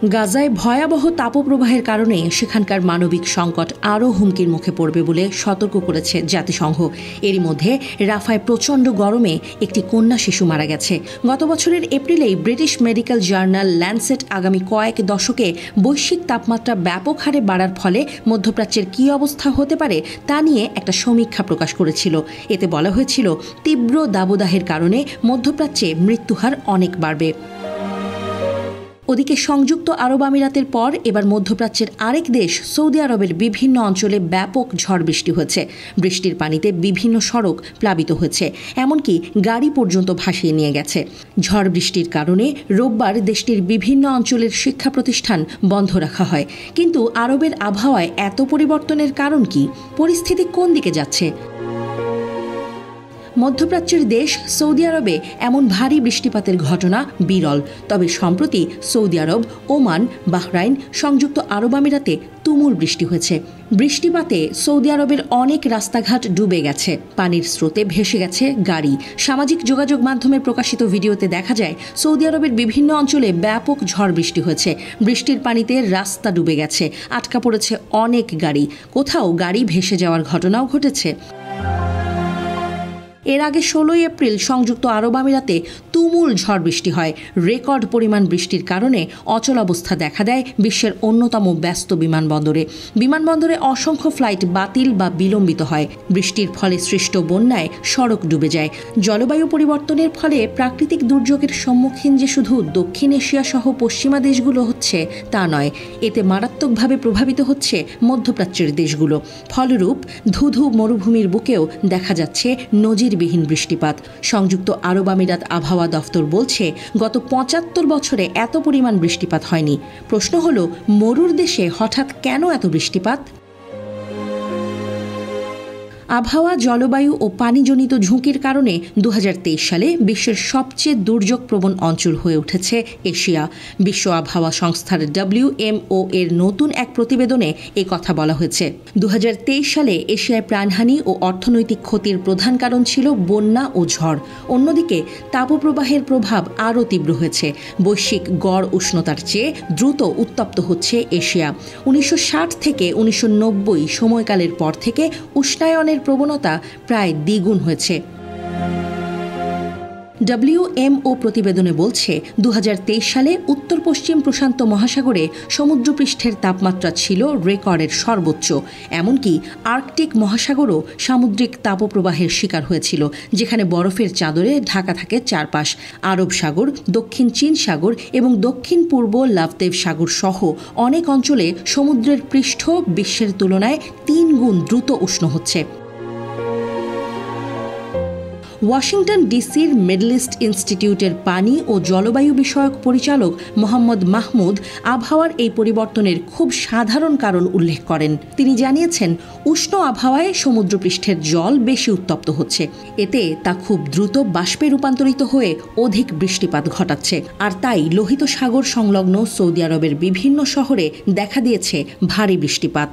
গাজায় ভয়াবহ তাপপ্রবাহের কারণে সেখানকার মানবিক সংকট আরও হুমকির মুখে পড়বে বলে সতর্ক করেছে জাতিসংঘ। এরই মধ্যে রাফায় প্রচণ্ড গরমে একটি কন্যা শিশু মারা গেছে। গত বছরের এপ্রিলেই ব্রিটিশ মেডিকেল জার্নাল ল্যান্সেট আগামী কয়েক দশকে বৈশ্বিক তাপমাত্রা ব্যাপক হারে বাড়ার ফলে মধ্যপ্রাচ্যের কী অবস্থা হতে পারে তা নিয়ে একটা সমীক্ষা প্রকাশ করেছিল। এতে বলা হয়েছিল, তীব্র দাবদাহের কারণে মধ্যপ্রাচ্যে মৃত্যুহার অনেক বাড়বে। ওদিকে সংযুক্ত আরব আমিরাতের পর এবার মধ্যপ্রাচ্যের আরেক দেশ সৌদি আরবের বিভিন্ন অঞ্চলে ব্যাপক ঝড় বৃষ্টি হয়েছে। বৃষ্টির পানিতে বিভিন্ন সড়ক প্লাবিত হয়েছে, এমনকি গাড়ি পর্যন্ত ভাসিয়ে নিয়ে গেছে। ঝড় বৃষ্টির কারণে রোববার দেশটির বিভিন্ন অঞ্চলের শিক্ষা প্রতিষ্ঠান বন্ধ রাখা হয়। কিন্তু আরবের আবহাওয়ায় এত পরিবর্তনের কারণ কি? পরিস্থিতি কোন দিকে যাচ্ছে? মধ্যপ্রাচ্যের দেশ সৌদি আরবে এমন ভারী বৃষ্টিপাতের ঘটনা বিরল। তবে সম্প্রতি সৌদি আরব, ওমান, বাহরাইন, সংযুক্ত আরব আমিরাতে তুমুল বৃষ্টি হয়েছে। বৃষ্টিপাতে সৌদি আরবের অনেক রাস্তাঘাট ডুবে গেছে, পানির স্রোতে ভেসে গেছে গাড়ি। সামাজিক যোগাযোগ মাধ্যমে প্রকাশিত ভিডিওতে দেখা যায়, সৌদি আরবের বিভিন্ন অঞ্চলে ব্যাপক ঝড় বৃষ্টি হয়েছে। বৃষ্টির পানিতে রাস্তা ডুবে গেছে, আটকা পড়েছে অনেক গাড়ি, কোথাও গাড়ি ভেসে যাওয়ার ঘটনাও ঘটেছে। এর আগে ১৬ এপ্রিল সংযুক্ত আরব আমিরাতে তুমুল ঝড় বৃষ্টি হয়। রেকর্ড পরিমাণ বৃষ্টির কারণে অচলাবস্থা দেখা দেয় বিশ্বের অন্যতম ব্যস্ত বিমানবন্দরে। বিমানবন্দরে অসংখ্য ফ্লাইট বাতিল বা বিলম্বিত হয়। বৃষ্টির ফলে সৃষ্ট বন্যায় সড়ক ডুবে যায়। জলবায়ু পরিবর্তনের ফলে প্রাকৃতিক দুর্যোগের সম্মুখীন যে শুধু দক্ষিণ এশিয়া সহ পশ্চিমা দেশগুলো হচ্ছে তা নয়, এতে মারাত্মকভাবে প্রভাবিত হচ্ছে মধ্যপ্রাচ্যের দেশগুলো। ফলরূপ ধুধু মরুভূমির বুকেও দেখা যাচ্ছে নজিরবিহীন বৃষ্টিপাত। সংযুক্ত আরব আমিরাত আবহাওয়া দফতর বলছে, গত ৭৫ বছরে এত পরিমাণ বৃষ্টিপাত হয়নি। প্রশ্ন হলো, মরুর দেশে হঠাৎ কেন এত বৃষ্টিপাত? আবহাওয়া, জলবায়ু ও পানিজনিত ঝুঁকির কারণে ২০২৩ সালে বিশ্বের সবচেয়ে দুর্যোগপ্রবণ অঞ্চল হয়ে উঠেছে এশিয়া। বিশ্ব আবহাওয়া সংস্থার WMO এর নতুন এক প্রতিবেদনে এ কথা বলা হয়েছে। ২০২৩ সালে এশিয়ায় প্রাণহানি ও অর্থনৈতিক ক্ষতির প্রধান কারণ ছিল বন্যা ও ঝড়। অন্যদিকে তাপপ্রবাহের প্রভাব আরও তীব্র হয়েছে। বৈশ্বিক গড় উষ্ণতার চেয়ে দ্রুত উত্তপ্ত হচ্ছে এশিয়া। ১৯৬০ থেকে ১৯৯০ সময়কালের পর থেকে উষ্ণায়নের প্রবণতা প্রায় দ্বিগুণ হয়েছে। WMO প্রতিবেদনে বলছে, ২০২৩ সালে উত্তর পশ্চিম প্রশান্ত মহাসাগরে সমুদ্রপৃষ্ঠের তাপমাত্রা ছিল রেকর্ডের সর্বোচ্চ। এমনকি আর্কটিক মহাসাগরও সামুদ্রিক তাপপ্রবাহের শিকার হয়েছিল, যেখানে বরফের চাদরে ঢাকা থাকে চারপাশ। আরব সাগর, দক্ষিণ চীন সাগর এবং দক্ষিণ পূর্ব লাভদেব সাগর সহ অনেক অঞ্চলে সমুদ্রের পৃষ্ঠ বিশ্বের তুলনায় ৩ গুণ দ্রুত উষ্ণ হচ্ছে। ওয়াশিংটন ডিসির মিডল ইস্ট ইনস্টিটিউটের পানি ও জলবায়ু বিষয়ক পরিচালক মোহাম্মদ মাহমুদ আবহাওয়ার এই পরিবর্তনের খুব সাধারণ কারণ উল্লেখ করেন। তিনি জানিয়েছেন, উষ্ণ আবহাওয়ায় সমুদ্রপৃষ্ঠের জল বেশি উত্তপ্ত হচ্ছে। এতে তা খুব দ্রুত বাষ্পে রূপান্তরিত হয়ে অধিক বৃষ্টিপাত ঘটাচ্ছে। আর তাই লোহিত সাগর সংলগ্ন সৌদি আরবের বিভিন্ন শহরে দেখা দিয়েছে ভারী বৃষ্টিপাত।